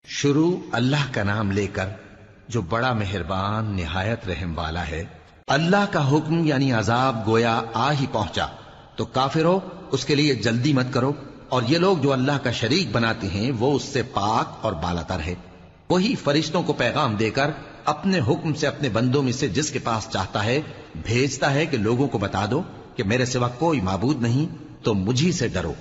شروع اللہ کا نام لے کر جو بڑا مہربان نہایت رحم والا ہے۔ اللہ کا حکم یعنی عذاب گویا آ ہی پہنچا تو کافرو اس کے لیے جلدی مت کرو، اور یہ لوگ جو اللہ کا شریک بناتے ہیں وہ اس سے پاک اور بالاتر ہے۔ وہی فرشتوں کو پیغام دے کر اپنے حکم سے اپنے بندوں میں سے جس کے پاس چاہتا ہے بھیجتا ہے کہ لوگوں کو بتا دو کہ میرے سوا کوئی معبود نہیں، تو مجھی سے ڈرو۔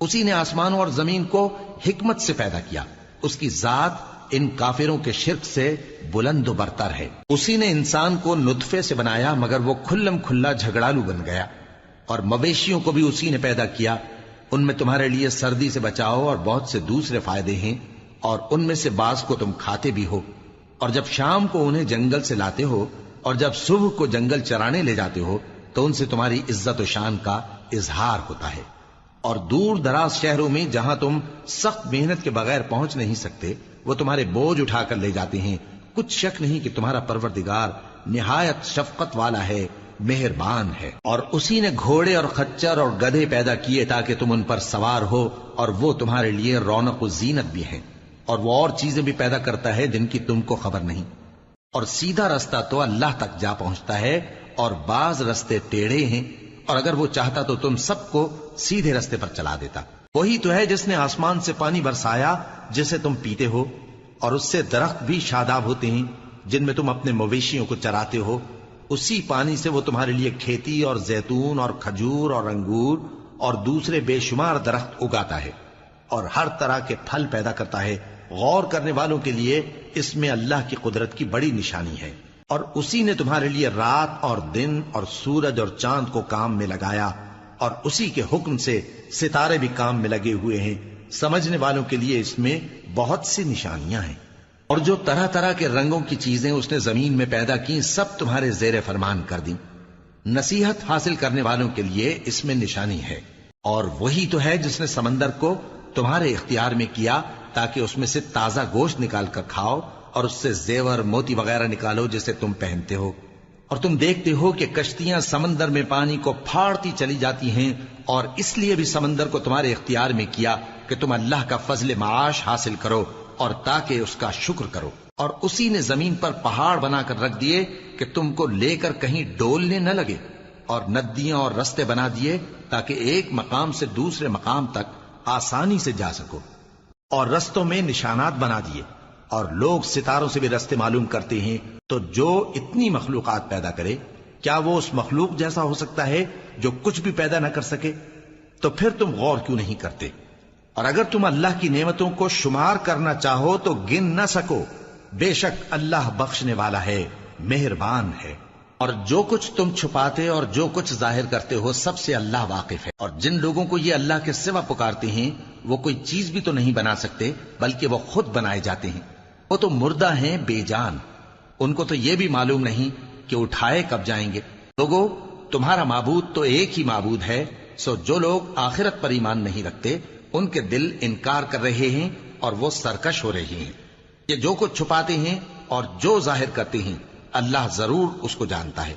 اسی نے آسمانوں اور زمین کو حکمت سے پیدا کیا، اس کی ذات ان کافروں کے شرک سے بلند و برتر ہے۔ اسی نے انسان کو نطفے سے بنایا مگر وہ کھلم کھلا جھگڑالو بن گیا، اور مویشیوں کو بھی اسی نے پیدا کیا، ان میں تمہارے لیے سردی سے بچاؤ اور بہت سے دوسرے فائدے ہیں، اور ان میں سے بعض کو تم کھاتے بھی ہو، اور جب شام کو انہیں جنگل سے لاتے ہو اور جب صبح کو جنگل چرانے لے جاتے ہو تو ان سے تمہاری عزت و شان کا اظہار ہوتا ہے۔ اور دور دراز شہروں میں جہاں تم سخت محنت کے بغیر پہنچ نہیں سکتے وہ تمہارے بوجھ اٹھا کر لے جاتے ہیں۔ کچھ شک نہیں کہ تمہارا پروردگار نہایت شفقت والا ہے، مہربان ہے۔ اور اسی نے گھوڑے اور خچر اور گدھے پیدا کیے تاکہ تم ان پر سوار ہو، اور وہ تمہارے لیے رونق و زینت بھی ہیں، اور وہ اور چیزیں بھی پیدا کرتا ہے جن کی تم کو خبر نہیں۔ اور سیدھا رستہ تو اللہ تک جا پہنچتا ہے، اور بعض رستے ٹیڑھے ہیں، اور اگر وہ چاہتا تو تم سب کو سیدھے رستے پر چلا دیتا۔ وہی تو ہے جس نے آسمان سے پانی برسایا جسے تم پیتے ہو، اور اس سے درخت بھی شاداب ہوتے ہیں جن میں تم اپنے مویشیوں کو چراتے ہو۔ اسی پانی سے وہ تمہارے لیے کھیتی اور زیتون اور کھجور اور انگور اور دوسرے بے شمار درخت اگاتا ہے، اور ہر طرح کے پھل پیدا کرتا ہے۔ غور کرنے والوں کے لیے اس میں اللہ کی قدرت کی بڑی نشانی ہے۔ اور اسی نے تمہارے لیے رات اور دن اور سورج اور چاند کو کام میں لگایا، اور اسی کے حکم سے ستارے بھی کام میں لگے ہوئے ہیں۔ سمجھنے والوں کے لیے اس میں بہت سی نشانیاں ہیں۔ اور جو طرح طرح کے رنگوں کی چیزیں اس نے زمین میں پیدا کی سب تمہارے زیر فرمان کر دیں۔ نصیحت حاصل کرنے والوں کے لیے اس میں نشانی ہے۔ اور وہی تو ہے جس نے سمندر کو تمہارے اختیار میں کیا تاکہ اس میں سے تازہ گوشت نکال کر کھاؤ، اور اس سے زیور موتی وغیرہ نکالو جسے تم پہنتے ہو۔ اور تم دیکھتے ہو کہ کشتیاں سمندر میں پانی کو پھاڑتی چلی جاتی ہیں، اور اس لیے بھی سمندر کو تمہارے اختیار میں کیا کہ تم اللہ کا فضل معاش حاصل کرو اور تاکہ اس کا شکر کرو۔ اور اسی نے زمین پر پہاڑ بنا کر رکھ دیے کہ تم کو لے کر کہیں ڈولنے نہ لگے، اور ندیاں اور رستے بنا دیے تاکہ ایک مقام سے دوسرے مقام تک آسانی سے جا سکو، اور رستوں میں نشانات بنا دیے۔ اور لوگ ستاروں سے بھی رستے معلوم کرتے ہیں۔ تو جو اتنی مخلوقات پیدا کرے کیا وہ اس مخلوق جیسا ہو سکتا ہے جو کچھ بھی پیدا نہ کر سکے؟ تو پھر تم غور کیوں نہیں کرتے؟ اور اگر تم اللہ کی نعمتوں کو شمار کرنا چاہو تو گن نہ سکو۔ بے شک اللہ بخشنے والا ہے، مہربان ہے۔ اور جو کچھ تم چھپاتے اور جو کچھ ظاہر کرتے ہو سب سے اللہ واقف ہے۔ اور جن لوگوں کو یہ اللہ کے سوا پکارتے ہیں وہ کوئی چیز بھی تو نہیں بنا سکتے بلکہ وہ خود بنائے جاتے ہیں۔ وہ تو مردہ ہیں بے جان، ان کو تو یہ بھی معلوم نہیں کہ اٹھائے کب جائیں گے۔ لوگو تمہارا معبود تو ایک ہی معبود ہے، سو جو لوگ آخرت پر ایمان نہیں رکھتے ان کے دل انکار کر رہے ہیں اور وہ سرکش ہو رہے ہیں۔ یہ جو کچھ چھپاتے ہیں اور جو ظاہر کرتے ہیں اللہ ضرور اس کو جانتا ہے،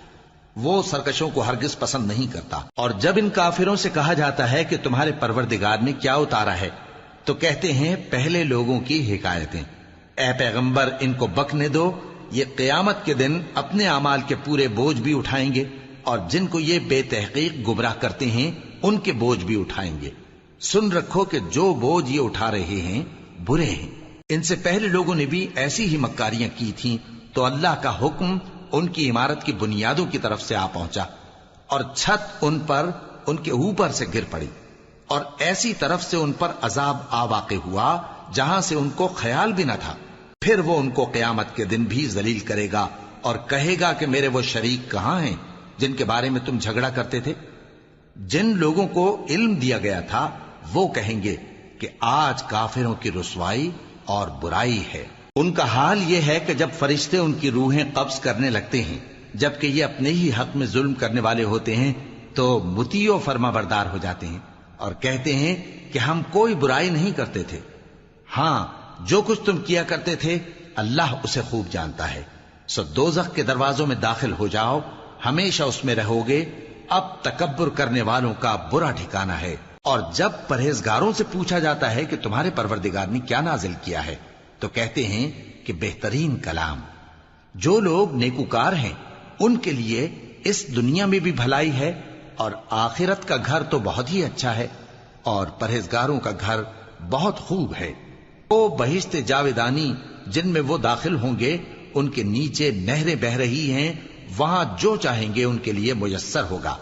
وہ سرکشوں کو ہرگز پسند نہیں کرتا۔ اور جب ان کافروں سے کہا جاتا ہے کہ تمہارے پروردگار نے کیا اتارا ہے تو کہتے ہیں پہلے لوگوں کی حکایتیں۔ اے پیغمبر ان کو بکنے دو، یہ قیامت کے دن اپنے اعمال کے پورے بوجھ بھی اٹھائیں گے، اور جن کو یہ بے تحقیق گمراہ کرتے ہیں ان کے بوجھ بھی اٹھائیں گے۔ سن رکھو کہ جو بوجھ یہ اٹھا رہے ہیں برے ہیں۔ ان سے پہلے لوگوں نے بھی ایسی ہی مکاریاں کی تھیں تو اللہ کا حکم ان کی عمارت کی بنیادوں کی طرف سے آ پہنچا، اور چھت ان پر ان کے اوپر سے گر پڑی، اور ایسی طرف سے ان پر عذاب آ واقع ہوا جہاں سے ان کو خیال بھی نہ تھا۔ پھر وہ ان کو قیامت کے دن بھی ذلیل کرے گا اور کہے گا کہ میرے وہ شریک کہاں ہیں جن کے بارے میں تم جھگڑا کرتے تھے؟ جن لوگوں کو علم دیا گیا تھا وہ کہیں گے کہ آج کافروں کی رسوائی اور برائی ہے۔ ان کا حال یہ ہے کہ جب فرشتے ان کی روحیں قبض کرنے لگتے ہیں جبکہ یہ اپنے ہی حق میں ظلم کرنے والے ہوتے ہیں تو مطیع و فرما بردار ہو جاتے ہیں اور کہتے ہیں کہ ہم کوئی برائی نہیں کرتے تھے۔ ہاں جو کچھ تم کیا کرتے تھے اللہ اسے خوب جانتا ہے۔ سو دوزخ کے دروازوں میں داخل ہو جاؤ، ہمیشہ اس میں رہو گے۔ اب تکبر کرنے والوں کا برا ٹھکانہ ہے۔ اور جب پرہیزگاروں سے پوچھا جاتا ہے کہ تمہارے پروردگار نے کیا نازل کیا ہے تو کہتے ہیں کہ بہترین کلام. جو لوگ نیکوکار ہیں ان کے لیے اس دنیا میں بھی بھلائی ہے اور آخرت کا گھر تو بہت ہی اچھا ہے، اور پرہیزگاروں کا گھر بہت خوب ہے. وہ بہشت جاویدانی جن میں وہ داخل ہوں گے، ان کے نیچے نہریں بہہ رہی ہیں، وہاں جو چاہیں گے ان کے لیے میسر ہوگا.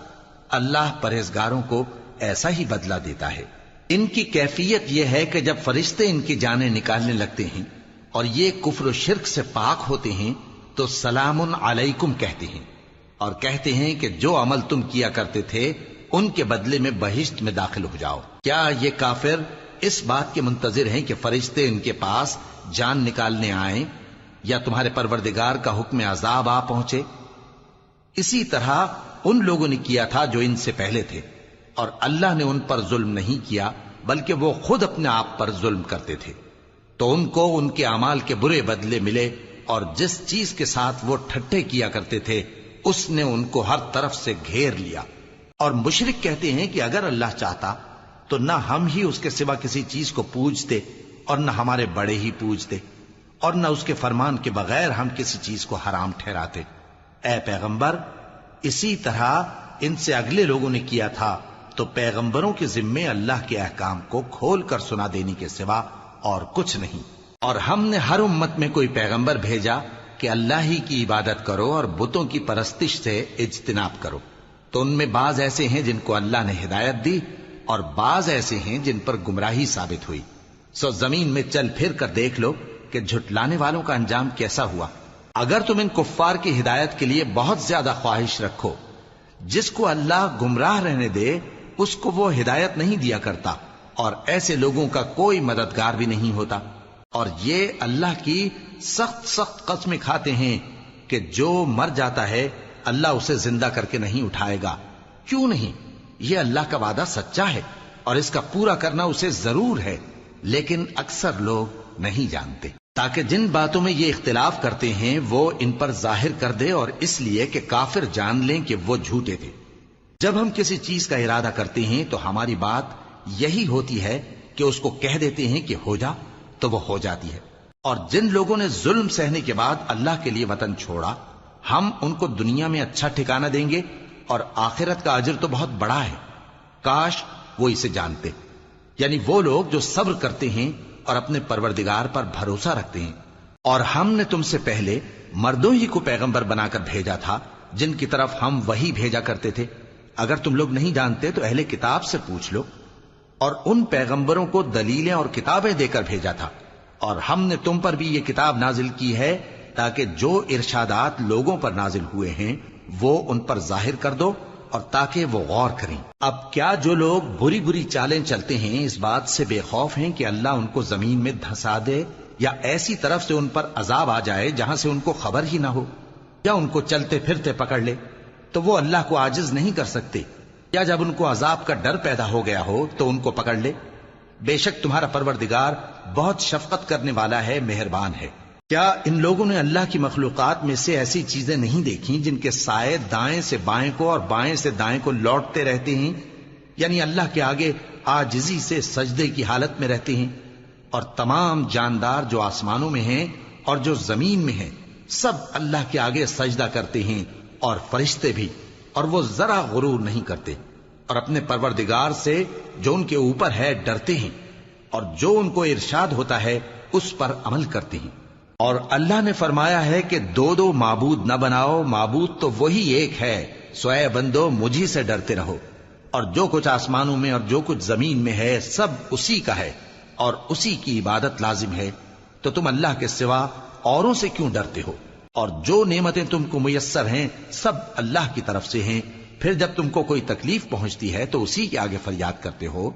اللہ پرہیزگاروں کو ایسا ہی بدلہ دیتا ہے. ان کی کیفیت یہ ہے کہ جب فرشتے ان کی جانیں نکالنے لگتے ہیں اور یہ کفر و شرک سے پاک ہوتے ہیں تو سلام علیکم کہتے ہیں، اور کہتے ہیں کہ جو عمل تم کیا کرتے تھے ان کے بدلے میں بہشت میں داخل ہو جاؤ. کیا یہ کافر اس بات کے منتظر ہیں کہ فرشتے ان کے پاس جان نکالنے آئیں یا تمہارے پروردگار کا حکم عذاب آ پہنچے؟ اسی طرح ان لوگوں نے کیا تھا جو ان سے پہلے تھے، اور اللہ نے ان پر ظلم نہیں کیا بلکہ وہ خود اپنے آپ پر ظلم کرتے تھے. تو ان کو ان کے اعمال کے برے بدلے ملے، اور جس چیز کے ساتھ وہ ٹھٹھے کیا کرتے تھے اس نے ان کو ہر طرف سے گھیر لیا. اور مشرک کہتے ہیں کہ اگر اللہ چاہتا تو نہ ہم ہی اس کے سوا کسی چیز کو پوجتے اور نہ ہمارے بڑے ہی پوجتے، اور نہ اس کے فرمان کے بغیر ہم کسی چیز کو حرام ٹھہراتے. اے پیغمبر، اسی طرح ان سے اگلے لوگوں نے کیا تھا، تو پیغمبروں کے ذمے اللہ کے احکام کو کھول کر سنا دینے کے سوا اور کچھ نہیں. اور ہم نے ہر امت میں کوئی پیغمبر بھیجا کہ اللہ ہی کی عبادت کرو اور بتوں کی پرستش سے اجتناب کرو. تو ان میں بعض ایسے ہیں جن کو اللہ نے ہدایت دی، اور بعض ایسے ہیں جن پر گمراہی ثابت ہوئی. سو زمین میں چل پھر کر دیکھ لو کہ جھٹلانے والوں کا انجام کیسا ہوا. اگر تم ان کفار کی ہدایت کے لیے بہت زیادہ خواہش رکھو، جس کو اللہ گمراہ رہنے دے اس کو وہ ہدایت نہیں دیا کرتا، اور ایسے لوگوں کا کوئی مددگار بھی نہیں ہوتا. اور یہ اللہ کی سخت سخت قسمیں کھاتے ہیں کہ جو مر جاتا ہے اللہ اسے زندہ کر کے نہیں اٹھائے گا. کیوں نہیں؟ یہ اللہ کا وعدہ سچا ہے اور اس کا پورا کرنا اسے ضرور ہے، لیکن اکثر لوگ نہیں جانتے. تاکہ جن باتوں میں یہ اختلاف کرتے ہیں وہ ان پر ظاہر کر دے، اور اس لیے کہ کافر جان لیں کہ وہ جھوٹے تھے. جب ہم کسی چیز کا ارادہ کرتے ہیں تو ہماری بات یہی ہوتی ہے کہ اس کو کہہ دیتے ہیں کہ ہو جا، تو وہ ہو جاتی ہے. اور جن لوگوں نے ظلم سہنے کے بعد اللہ کے لیے وطن چھوڑا، ہم ان کو دنیا میں اچھا ٹھکانہ دیں گے، اور آخرت کا اجر تو بہت بڑا ہے. کاش وہ اسے جانتے. یعنی وہ لوگ جو صبر کرتے ہیں اور اپنے پروردگار پر بھروسہ رکھتے ہیں. اور ہم نے تم سے پہلے مردوں ہی کو پیغمبر بنا کر بھیجا تھا جن کی طرف ہم وحی بھیجا کرتے تھے. اگر تم لوگ نہیں جانتے تو اہل کتاب سے پوچھ لو. اور ان پیغمبروں کو دلیلیں اور کتابیں دے کر بھیجا تھا، اور ہم نے تم پر بھی یہ کتاب نازل کی ہے تاکہ جو ارشادات لوگوں پر نازل ہوئے ہیں وہ ان پر ظاہر کر دو، اور تاکہ وہ غور کریں. اب کیا جو لوگ بری بری چالیں چلتے ہیں اس بات سے بے خوف ہیں کہ اللہ ان کو زمین میں دھسا دے، یا ایسی طرف سے ان پر عذاب آ جائے جہاں سے ان کو خبر ہی نہ ہو، یا ان کو چلتے پھرتے پکڑ لے تو وہ اللہ کو عاجز نہیں کر سکتے، یا جب ان کو عذاب کا ڈر پیدا ہو گیا ہو تو ان کو پکڑ لے؟ بے شک تمہارا پروردگار بہت شفقت کرنے والا ہے، مہربان ہے. کیا ان لوگوں نے اللہ کی مخلوقات میں سے ایسی چیزیں نہیں دیکھی جن کے سائے دائیں سے بائیں کو اور بائیں سے دائیں کو لوٹتے رہتے ہیں؟ یعنی اللہ کے آگے عاجزی سے سجدے کی حالت میں رہتے ہیں. اور تمام جاندار جو آسمانوں میں ہیں اور جو زمین میں ہیں سب اللہ کے آگے سجدہ کرتے ہیں، اور فرشتے بھی، اور وہ ذرا غرور نہیں کرتے، اور اپنے پروردگار سے جو ان کے اوپر ہے ڈرتے ہیں، اور جو ان کو ارشاد ہوتا ہے اس پر عمل کرتے ہیں. اور اللہ نے فرمایا ہے کہ دو دو معبود نہ بناؤ، معبود تو وہی ایک ہے، سو اے بندو مجھی سے ڈرتے رہو. اور جو کچھ آسمانوں میں اور جو کچھ زمین میں ہے سب اسی کا ہے، اور اسی کی عبادت لازم ہے. تو تم اللہ کے سوا اوروں سے کیوں ڈرتے ہو؟ اور جو نعمتیں تم کو میسر ہیں سب اللہ کی طرف سے ہیں. پھر جب تم کو کوئی تکلیف پہنچتی ہے تو اسی کے آگے فریاد کرتے ہو.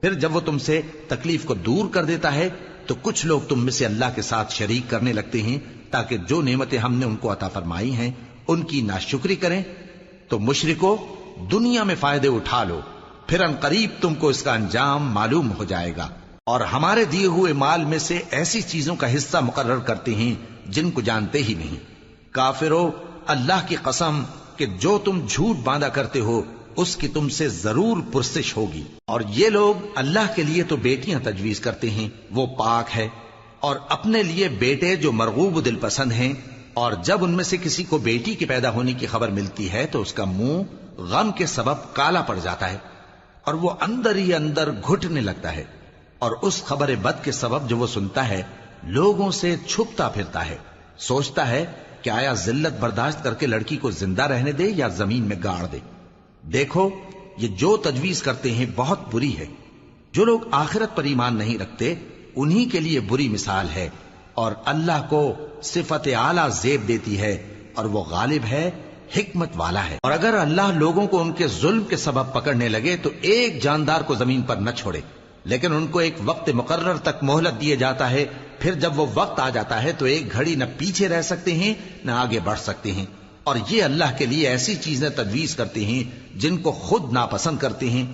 پھر جب وہ تم سے تکلیف کو دور کر دیتا ہے تو کچھ لوگ تم میں سے اللہ کے ساتھ شریک کرنے لگتے ہیں تاکہ جو نعمتیں ہم نے ان کو عطا فرمائی ہیں ان کی ناشکری کریں. تو مشرکو دنیا میں فائدے اٹھا لو، پھر ان قریب تم کو اس کا انجام معلوم ہو جائے گا. اور ہمارے دیے ہوئے مال میں سے ایسی چیزوں کا حصہ مقرر کرتے ہیں جن کو جانتے ہی نہیں. کافرو اللہ کی قسم کہ جو تم جھوٹ باندھا کرتے ہو اس کی تم سے ضرور پرسش ہوگی. اور یہ لوگ اللہ کے لیے تو بیٹیاں تجویز کرتے ہیں، وہ پاک ہے، اور اپنے لیے بیٹے جو مرغوب دل پسند ہیں، اور جب ان میں سے کسی کو بیٹی کے پیدا ہونے کی خبر ملتی ہے تو اس کا منہ غم کے سبب کالا پڑ جاتا ہے اور وہ اندر ہی اندر گھٹنے لگتا ہے، اور اس خبر بد کے سبب جو وہ سنتا ہے لوگوں سے چھپتا پھرتا ہے، سوچتا ہے کہ آیا ذلت برداشت کر کے لڑکی کو زندہ رہنے دے یا زمین میں گاڑ دے۔ دیکھو یہ جو تجویز کرتے ہیں بہت بری ہے۔ جو لوگ آخرت پر ایمان نہیں رکھتے انہی کے لیے بری مثال ہے، اور اللہ کو صفت اعلیٰ زیب دیتی ہے، اور وہ غالب ہے، حکمت والا ہے۔ اور اگر اللہ لوگوں کو ان کے ظلم کے سبب پکڑنے لگے تو ایک جاندار کو زمین پر نہ چھوڑے، لیکن ان کو ایک وقت مقرر تک مہلت دیے جاتا ہے، پھر جب وہ وقت آ جاتا ہے تو ایک گھڑی نہ پیچھے رہ سکتے ہیں نہ آگے بڑھ سکتے ہیں۔ اور یہ اللہ کے لیے ایسی چیزیں تجویز کرتے ہیں جن کو خود ناپسند کرتے ہیں،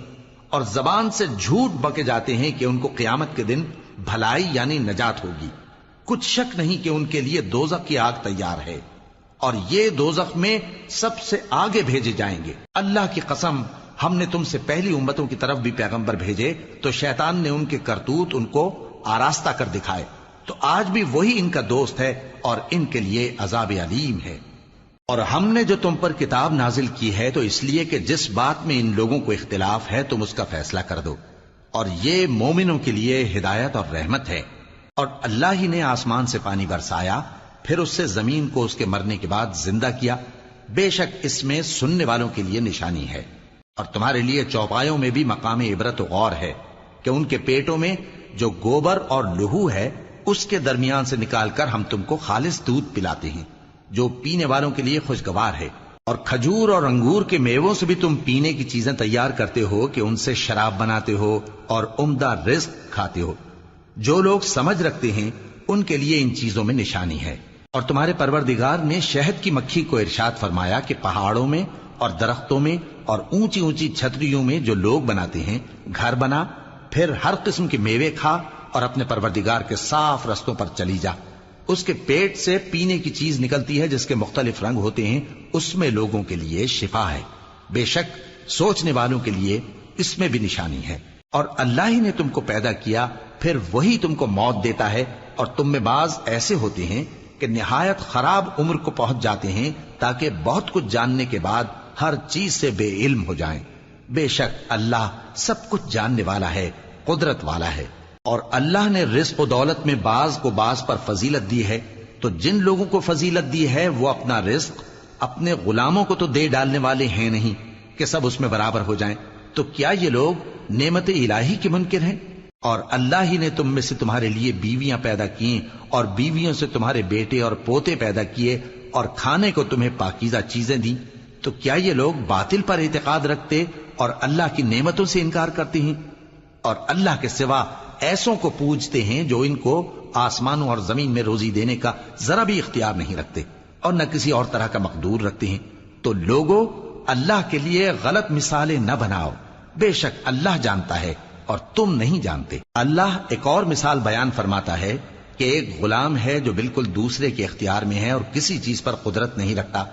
اور زبان سے جھوٹ بکے جاتے ہیں کہ ان کو قیامت کے دن بھلائی یعنی نجات ہوگی۔ کچھ شک نہیں کہ ان کے لیے دوزخ کی آگ تیار ہے، اور یہ دوزخ میں سب سے آگے بھیجے جائیں گے۔ اللہ کی قسم، ہم نے تم سے پہلی امتوں کی طرف بھی پیغمبر بھیجے تو شیطان نے ان کے کرتوت ان کو آراستہ کر دکھائے، تو آج بھی وہی ان کا دوست ہے اور ان کے لیے عذاب علیم ہے۔ اور ہم نے جو تم پر کتاب نازل کی ہے تو اس لیے کہ جس بات میں ان لوگوں کو اختلاف ہے تم اس کا فیصلہ کر دو، اور یہ مومنوں کے لیے ہدایت اور رحمت ہے۔ اور اللہ ہی نے آسمان سے پانی برسایا، پھر اس سے زمین کو اس کے مرنے کے بعد زندہ کیا، بے شک اس میں سننے والوں کے لیے نشانی ہے۔ اور تمہارے لیے چوپایوں میں بھی مقام عبرت و غور ہے کہ ان کے پیٹوں میں جو گوبر اور لہو ہے اس کے درمیان سے نکال کر ہم تم کو خالص دودھ پلاتے ہیں جو پینے والوں کے لیے خوشگوار ہے، اور کھجور اور انگور کے میووں سے بھی تم پینے کی چیزیں تیار کرتے ہو کہ ان سے شراب بناتے ہو اور عمدہ رزق کھاتے ہو۔ جو لوگ سمجھ رکھتے ہیں ان کے لیے ان چیزوں میں نشانی ہے۔ اور تمہارے پروردگار نے شہد کی مکھی کو ارشاد فرمایا کہ پہاڑوں میں اور درختوں میں اور اونچی اونچی چھتریوں میں جو لوگ بناتے ہیں گھر بنا، پھر ہر قسم کے میوے کھا اور اپنے پروردگار کے صاف رستوں پر چلی جا۔ اس کے پیٹ سے پینے کی چیز نکلتی ہے جس کے مختلف رنگ ہوتے ہیں، اس میں لوگوں کے لیے شفا ہے، بے شک سوچنے والوں کے لیے اس میں بھی نشانی ہے۔ اور اللہ ہی نے تم کو پیدا کیا، پھر وہی تم کو موت دیتا ہے، اور تم میں بعض ایسے ہوتے ہیں کہ نہایت خراب عمر کو پہنچ جاتے ہیں تاکہ بہت کچھ جاننے کے بعد ہر چیز سے بے علم ہو جائیں۔ بے شک اللہ سب کچھ جاننے والا ہے، قدرت والا ہے۔ اور اللہ نے رزق و دولت میں بعض کو بعض پر فضیلت دی ہے، تو جن لوگوں کو فضیلت دی ہے وہ اپنا رزق اپنے غلاموں کو تو دے ڈالنے والے ہیں نہیں کہ سب اس میں برابر ہو جائیں، تو کیا یہ لوگ نعمت الہی کے منکر ہیں؟ اور اللہ ہی نے تم میں سے تمہارے لیے بیویاں پیدا کی اور بیویوں سے تمہارے بیٹے اور پوتے پیدا کیے اور کھانے کو تمہیں پاکیزہ چیزیں دیں، تو کیا یہ لوگ باطل پر اعتقاد رکھتے اور اللہ کی نعمتوں سے انکار کرتے ہیں؟ اور اللہ کے سوا ایسوں کو پوجتے ہیں جو ان کو آسمانوں اور زمین میں روزی دینے کا ذرا بھی اختیار نہیں رکھتے اور نہ کسی اور طرح کا مقدور رکھتے ہیں۔ تو لوگوں اللہ کے لیے غلط مثالیں نہ بناؤ، بے شک اللہ جانتا ہے اور تم نہیں جانتے۔ اللہ ایک اور مثال بیان فرماتا ہے کہ ایک غلام ہے جو بالکل دوسرے کے اختیار میں ہے اور کسی چیز پر قدرت نہیں رکھتا،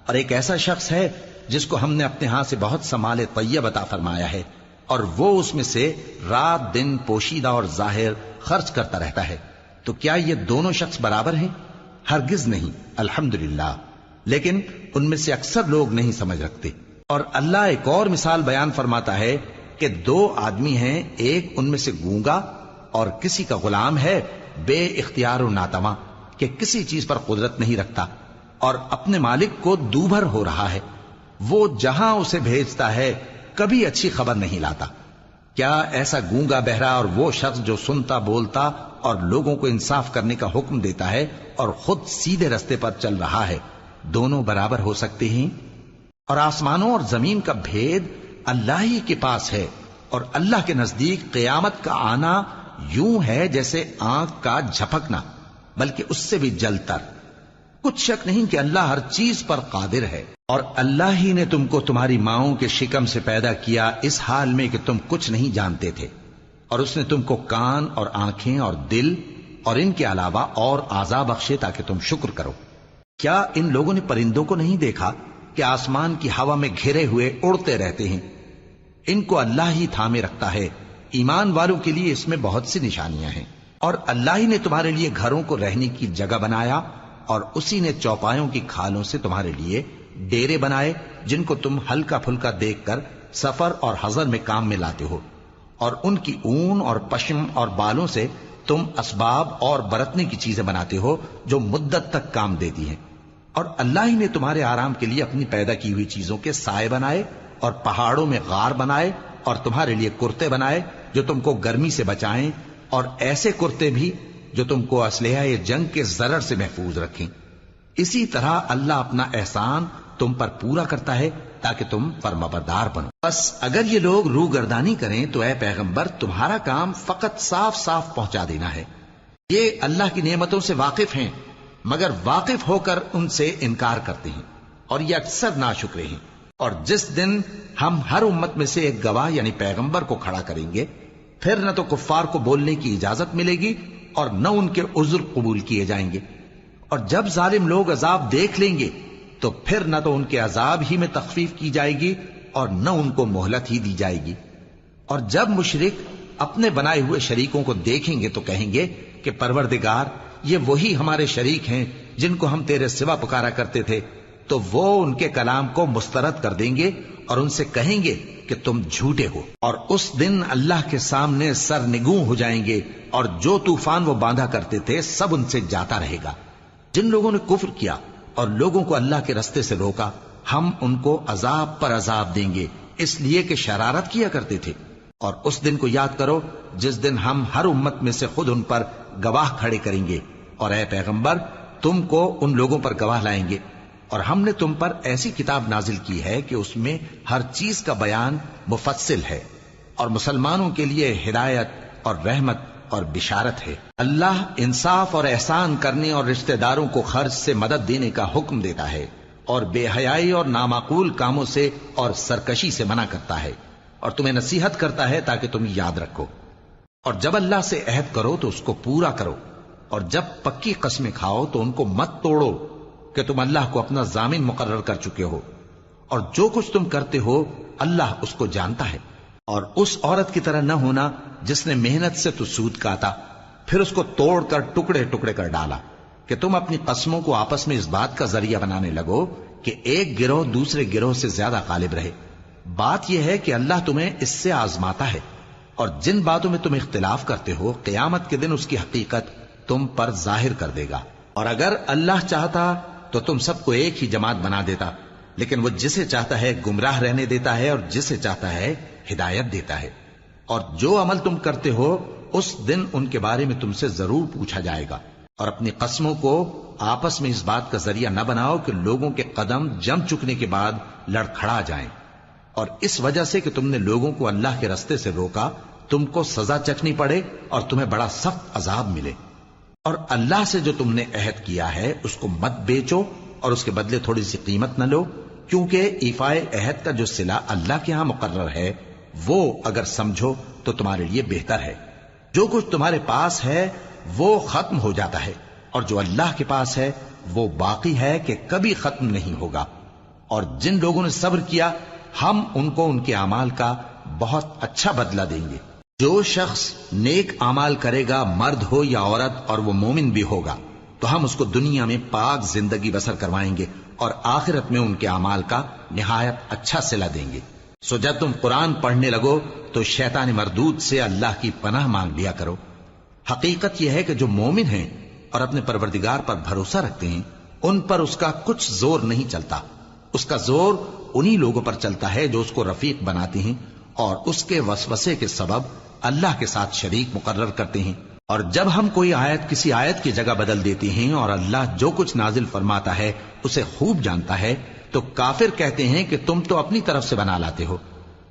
اور ایک ایسا شخص ہے جس کو ہم نے اپنے ہاں سے بہت سا مال طیب عطا فرمایا ہے اور وہ اس میں سے رات دن پوشیدہ اور ظاہر خرچ کرتا رہتا ہے، تو کیا یہ دونوں شخص برابر ہیں؟ ہرگز نہیں، الحمدللہ، لیکن ان میں سے اکثر لوگ نہیں سمجھ رکھتے۔ اور اللہ ایک اور مثال بیان فرماتا ہے کہ دو آدمی ہیں، ایک ان میں سے گونگا اور کسی کا غلام ہے بے اختیار و ناتواں کہ کسی چیز پر قدرت نہیں رکھتا اور اپنے مالک کو دوبھر ہو رہا ہے، وہ جہاں اسے بھیجتا ہے کبھی اچھی خبر نہیں لاتا۔ کیا ایسا گونگا بہرا اور وہ شخص جو سنتا بولتا اور لوگوں کو انصاف کرنے کا حکم دیتا ہے اور خود سیدھے رستے پر چل رہا ہے، دونوں برابر ہو سکتے ہیں؟ اور آسمانوں اور زمین کا بھید اللہ ہی کے پاس ہے، اور اللہ کے نزدیک قیامت کا آنا یوں ہے جیسے آنکھ کا جھپکنا، بلکہ اس سے بھی جلتر۔ کچھ شک نہیں کہ اللہ ہر چیز پر قادر ہے۔ اور اللہ ہی نے تم کو تمہاری ماؤں کے شکم سے پیدا کیا اس حال میں کہ تم کچھ نہیں جانتے تھے، اور اس نے تم کو کان اور آنکھیں اور دل اور ان کے علاوہ اور اعضاء بخشے تاکہ تم شکر کرو۔ کیا ان لوگوں نے پرندوں کو نہیں دیکھا کہ آسمان کی ہوا میں گھرے ہوئے اڑتے رہتے ہیں؟ ان کو اللہ ہی تھامے رکھتا ہے۔ ایمان والوں کے لیے اس میں بہت سی نشانیاں ہیں۔ اور اللہ ہی نے تمہارے لیے گھروں کو رہنے کی جگہ بنایا، اور اسی نے چوپایوں کی کھالوں سے تمہارے لیے ڈیرے بنائے جن کو تم ہلکا پھلکا دیکھ کر سفر اور حضر میں کام میں لاتے ہو، اور ان کی اون اور پشم اور بالوں سے تم اسباب اور برتنے کی چیزیں بناتے ہو جو مدت تک کام دیتی ہیں۔ اور اللہ ہی نے تمہارے آرام کے لیے اپنی پیدا کی ہوئی چیزوں کے سائے بنائے، اور پہاڑوں میں غار بنائے، اور تمہارے لیے کرتے بنائے جو تم کو گرمی سے بچائیں، اور ایسے کرتے بھی جو تم کو اسلحہ جنگ کے ضرر سے محفوظ رکھیں۔ اسی طرح اللہ اپنا احسان تم پر پورا کرتا ہے تاکہ تم فرمانبردار بنو۔ بس اگر یہ لوگ روگردانی کریں تو اے پیغمبر تمہارا کام فقط صاف صاف پہنچا دینا ہے۔ یہ اللہ کی نعمتوں سے واقف ہیں مگر واقف ہو کر ان سے انکار کرتے ہیں، اور یہ اکثر ناشکرے ہیں۔ اور جس دن ہم ہر امت میں سے ایک گواہ یعنی پیغمبر کو کھڑا کریں گے، پھر نہ تو کفار کو بولنے کی اجازت ملے گی اور نہ ان کے عذر قبول کیے جائیں گے۔ اور جب ظالم لوگ عذاب دیکھ لیں گے تو پھر نہ تو ان کے عذاب ہی میں تخفیف کی جائے گی اور نہ ان کو مہلت ہی دی جائے گی۔ اور جب مشرک اپنے بنائے ہوئے شریکوں کو دیکھیں گے تو کہیں گے کہ پروردگار، یہ وہی ہمارے شریک ہیں جن کو ہم تیرے سوا پکارا کرتے تھے، تو وہ ان کے کلام کو مسترد کر دیں گے اور ان سے کہیں گے کہ تم جھوٹے ہو۔ اور اس دن اللہ کے سامنے سرنگوں ہو جائیں گے، اور جو طوفان وہ باندھا کرتے تھے سب ان سے جاتا رہے گا۔ جن لوگوں نے کفر کیا اور لوگوں کو اللہ کے رستے سے روکا، ہم ان کو عذاب پر عذاب دیں گے اس لیے کہ شرارت کیا کرتے تھے۔ اور اس دن کو یاد کرو جس دن ہم ہر امت میں سے خود ان پر گواہ کھڑے کریں گے، اور اے پیغمبر تم کو ان لوگوں پر گواہ لائیں گے۔ اور ہم نے تم پر ایسی کتاب نازل کی ہے کہ اس میں ہر چیز کا بیان مفصل ہے، اور مسلمانوں کے لیے ہدایت اور رحمت اور بشارت ہے۔ اللہ انصاف اور احسان کرنے اور رشتہ داروں کو خرچ سے مدد دینے کا حکم دیتا ہے، اور بے حیائی اور نامعقول کاموں سے اور سرکشی سے منع کرتا ہے، اور تمہیں نصیحت کرتا ہے تاکہ تم یاد رکھو۔ اور جب اللہ سے عہد کرو تو اس کو پورا کرو، اور جب پکی قسمیں کھاؤ تو ان کو مت توڑو کہ تم اللہ کو اپنا ضامن مقرر کر چکے ہو، اور جو کچھ تم کرتے ہو اللہ اس کو جانتا ہے۔ اور اس عورت کی طرح نہ ہونا جس نے محنت سے تو سود کاتا پھر اس کو توڑ کر ٹکڑے ٹکڑے کر ڈالا، کہ تم اپنی قسموں کو آپس میں اس بات کا ذریعہ بنانے لگو کہ ایک گروہ دوسرے گروہ سے زیادہ غالب رہے۔ بات یہ ہے کہ اللہ تمہیں اس سے آزماتا ہے، اور جن باتوں میں تم اختلاف کرتے ہو قیامت کے دن اس کی حقیقت تم پر ظاہر کر دے گا۔ اور اگر اللہ چاہتا تو تم سب کو ایک ہی جماعت بنا دیتا، لیکن وہ جسے چاہتا ہے گمراہ رہنے دیتا ہے اور جسے چاہتا ہے ہدایت دیتا ہے۔ اور جو عمل تم کرتے ہو اس دن ان کے بارے میں تم سے ضرور پوچھا جائے گا۔ اور اپنی قسموں کو آپس میں اس بات کا ذریعہ نہ بناؤ کہ لوگوں کے قدم جم چکنے کے بعد لڑکھڑا جائیں، اور اس وجہ سے کہ تم نے لوگوں کو اللہ کے رستے سے روکا تم کو سزا چکھنی پڑے اور تمہیں بڑا سخت عذاب ملے۔ اور اللہ سے جو تم نے عہد کیا ہے اس کو مت بیچو اور اس کے بدلے تھوڑی سی قیمت نہ لو، کیونکہ ایفائے عہد کا جو صلہ اللہ کے ہاں مقرر ہے وہ اگر سمجھو تو تمہارے لیے بہتر ہے۔ جو کچھ تمہارے پاس ہے وہ ختم ہو جاتا ہے، اور جو اللہ کے پاس ہے وہ باقی ہے کہ کبھی ختم نہیں ہوگا۔ اور جن لوگوں نے صبر کیا ہم ان کو ان کے اعمال کا بہت اچھا بدلہ دیں گے۔ جو شخص نیک اعمال کرے گا مرد ہو یا عورت اور وہ مومن بھی ہوگا تو ہم اس کو دنیا میں پاک زندگی بسر کروائیں گے اور آخرت میں ان کے اعمال کا نہایت اچھا صلہ دیں گے۔ سو جب تم قرآن پڑھنے لگو تو شیطان مردود سے اللہ کی پناہ مانگ لیا کرو۔ حقیقت یہ ہے کہ جو مومن ہیں اور اپنے پروردگار پر بھروسہ رکھتے ہیں ان پر اس کا کچھ زور نہیں چلتا۔ اس کا زور انہی لوگوں پر چلتا ہے جو اس کو رفیق بناتے ہیں اور اس کے وسوسے کے سبب اللہ کے ساتھ شریک مقرر کرتے ہیں۔ اور جب ہم کوئی آیت کسی آیت کی جگہ بدل دیتے ہیں اور اللہ جو کچھ نازل فرماتا ہے اسے خوب جانتا ہے تو کافر کہتے ہیں کہ تم تو اپنی طرف سے بنا لاتے ہو۔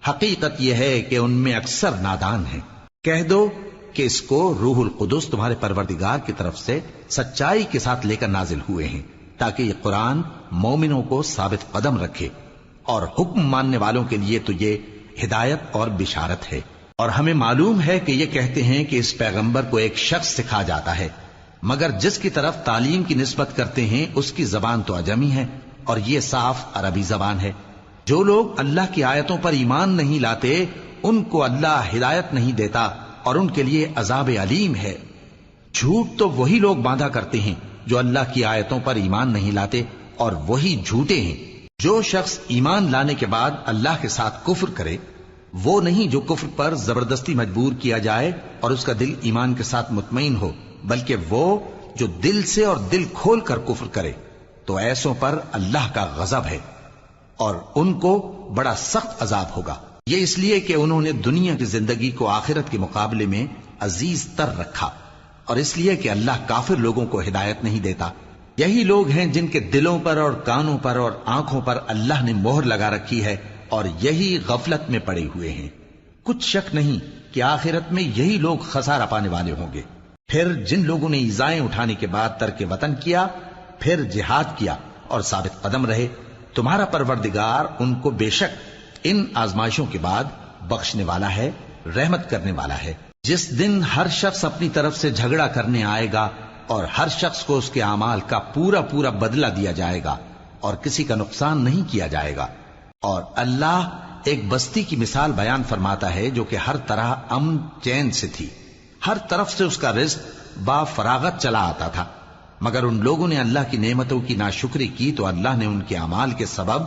حقیقت یہ ہے کہ ان میں اکثر نادان ہیں۔ کہہ دو کہ اس کو روح القدس تمہارے پروردگار کی طرف سے سچائی کے ساتھ لے کر نازل ہوئے ہیں تاکہ یہ قرآن مومنوں کو ثابت قدم رکھے، اور حکم ماننے والوں کے لیے تو یہ ہدایت اور بشارت ہے۔ اور ہمیں معلوم ہے کہ یہ کہتے ہیں کہ اس پیغمبر کو ایک شخص سکھا جاتا ہے، مگر جس کی طرف تعلیم کی نسبت کرتے ہیں اس کی زبان تو عجمی ہے اور یہ صاف عربی زبان ہے۔ جو لوگ اللہ کی آیتوں پر ایمان نہیں لاتے ان کو اللہ ہدایت نہیں دیتا اور ان کے لیے عذاب علیم ہے۔ جھوٹ تو وہی لوگ باندھا کرتے ہیں جو اللہ کی آیتوں پر ایمان نہیں لاتے، اور وہی جھوٹے ہیں۔ جو شخص ایمان لانے کے بعد اللہ کے ساتھ کفر کرے، وہ نہیں جو کفر پر زبردستی مجبور کیا جائے اور اس کا دل ایمان کے ساتھ مطمئن ہو، بلکہ وہ جو دل سے اور دل کھول کر کفر کرے، تو ایسوں پر اللہ کا غضب ہے اور ان کو بڑا سخت عذاب ہوگا۔ یہ اس لیے کہ انہوں نے دنیا کی زندگی کو آخرت کے مقابلے میں عزیز تر رکھا، اور اس لیے کہ اللہ کافر لوگوں کو ہدایت نہیں دیتا۔ یہی لوگ ہیں جن کے دلوں پر اور کانوں پر اور آنکھوں پر اللہ نے مہر لگا رکھی ہے، اور یہی غفلت میں پڑے ہوئے ہیں۔ کچھ شک نہیں کہ آخرت میں یہی لوگ خسارہ پانے والے ہوں گے۔ پھر جن لوگوں نے ایذائیں اٹھانے کے بعد ترک وطن کیا، پھر جہاد کیا اور ثابت قدم رہے، تمہارا پروردگار ان کو بے شک ان آزمائشوں کے بعد بخشنے والا ہے، رحمت کرنے والا ہے۔ جس دن ہر شخص اپنی طرف سے جھگڑا کرنے آئے گا اور ہر شخص کو اس کے اعمال کا پورا پورا بدلہ دیا جائے گا اور کسی کا نقصان نہیں کیا جائے گا۔ اور اللہ ایک بستی کی مثال بیان فرماتا ہے جو کہ ہر طرح امن چین سے تھی، ہر طرف سے اس کا رزق با فراغت چلا آتا تھا، مگر ان لوگوں نے اللہ کی نعمتوں کی ناشکری کی تو اللہ نے ان کے اعمال کے سبب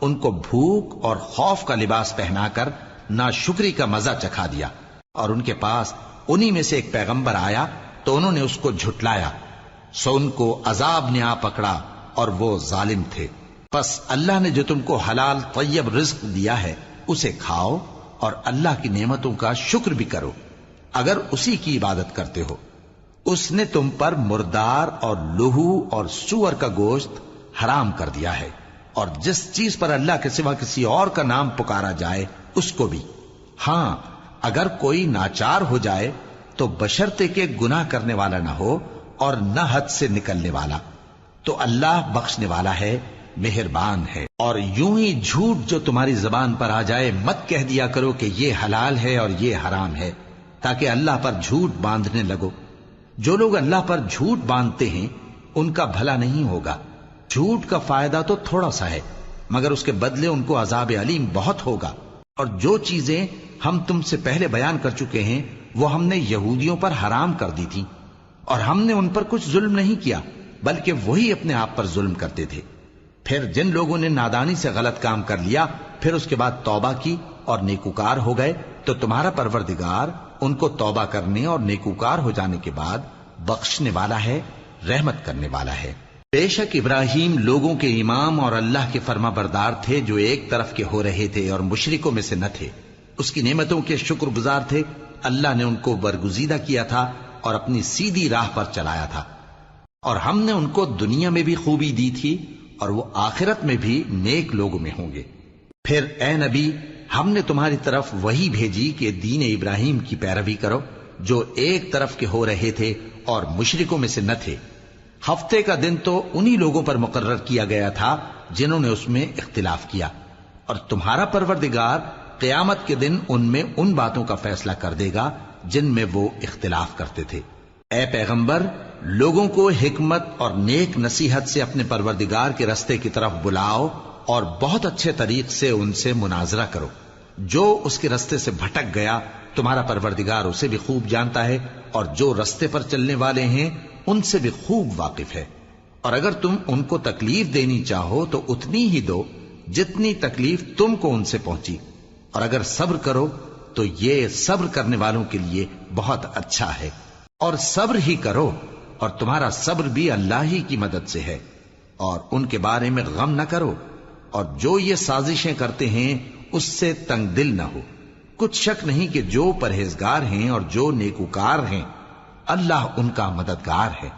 ان کو بھوک اور خوف کا لباس پہنا کر ناشکری کا مزہ چکھا دیا۔ اور ان کے پاس انہی میں سے ایک پیغمبر آیا تو انہوں نے اس کو جھٹلایا، سو ان کو عذاب نے آ پکڑا اور وہ ظالم تھے۔ پس اللہ نے جو تم کو حلال طیب رزق دیا ہے اسے کھاؤ اور اللہ کی نعمتوں کا شکر بھی کرو اگر اسی کی عبادت کرتے ہو۔ اس نے تم پر مردار اور لہو اور سور کا گوشت حرام کر دیا ہے، اور جس چیز پر اللہ کے سوا کسی اور کا نام پکارا جائے اس کو بھی۔ ہاں اگر کوئی ناچار ہو جائے تو بشرطے کہ گناہ کرنے والا نہ ہو اور نہ حد سے نکلنے والا، تو اللہ بخشنے والا ہے، مہربان ہے۔ اور یوں ہی جھوٹ جو تمہاری زبان پر آ جائے مت کہہ دیا کرو کہ یہ حلال ہے اور یہ حرام ہے، تاکہ اللہ پر جھوٹ باندھنے لگو۔ جو لوگ اللہ پر جھوٹ باندھتے ہیں ان کا بھلا نہیں ہوگا۔ جھوٹ کا فائدہ تو تھوڑا سا ہے، مگر اس کے بدلے ان کو عذاب علیم بہت ہوگا۔ اور جو چیزیں ہم تم سے پہلے بیان کر چکے ہیں وہ ہم نے یہودیوں پر حرام کر دی تھی، اور ہم نے ان پر کچھ ظلم نہیں کیا بلکہ وہی اپنے آپ پر ظلم کرتے تھے۔ پھر جن لوگوں نے نادانی سے غلط کام کر لیا پھر اس کے بعد توبہ کی اور نیکوکار ہو گئے تو تمہارا پروردگار ان کو توبہ کرنے اور نیکوکار ہو جانے کے بعد بخشنے والا ہے، رحمت کرنے والا ہے۔ بے شک ابراہیم لوگوں کے امام اور اللہ کے فرما بردار تھے جو ایک طرف کے ہو رہے تھے اور مشرکوں میں سے نہ تھے۔ اس کی نعمتوں کے شکر گزار تھے۔ اللہ نے ان کو برگزیدہ کیا تھا اور اپنی سیدھی راہ پر چلایا تھا، اور ہم نے ان کو دنیا میں بھی خوبی دی تھی اور وہ آخرت میں بھی نیک لوگوں میں ہوں گے۔ پھر اے نبی ہم نے تمہاری طرف وہی بھیجی کہ دین ابراہیم کی پیروی کرو جو ایک طرف کے ہو رہے تھے اور مشرکوں میں سے نہ تھے۔ ہفتے کا دن تو انہی لوگوں پر مقرر کیا گیا تھا جنہوں نے اس میں اختلاف کیا، اور تمہارا پروردگار قیامت کے دن ان میں ان باتوں کا فیصلہ کر دے گا جن میں وہ اختلاف کرتے تھے۔ اے پیغمبر لوگوں کو حکمت اور نیک نصیحت سے اپنے پروردگار کے رستے کی طرف بلاؤ اور بہت اچھے طریق سے ان سے مناظرہ کرو۔ جو اس کے رستے سے بھٹک گیا تمہارا پروردگار اسے بھی خوب جانتا ہے، اور جو رستے پر چلنے والے ہیں ان سے بھی خوب واقف ہے۔ اور اگر تم ان کو تکلیف دینی چاہو تو اتنی ہی دو جتنی تکلیف تم کو ان سے پہنچی، اور اگر صبر کرو تو یہ صبر کرنے والوں کے لیے بہت اچھا ہے۔ اور صبر ہی کرو، اور تمہارا صبر بھی اللہ ہی کی مدد سے ہے، اور ان کے بارے میں غم نہ کرو، اور جو یہ سازشیں کرتے ہیں اس سے تنگ دل نہ ہو۔ کچھ شک نہیں کہ جو پرہیزگار ہیں اور جو نیکوکار ہیں اللہ ان کا مددگار ہے۔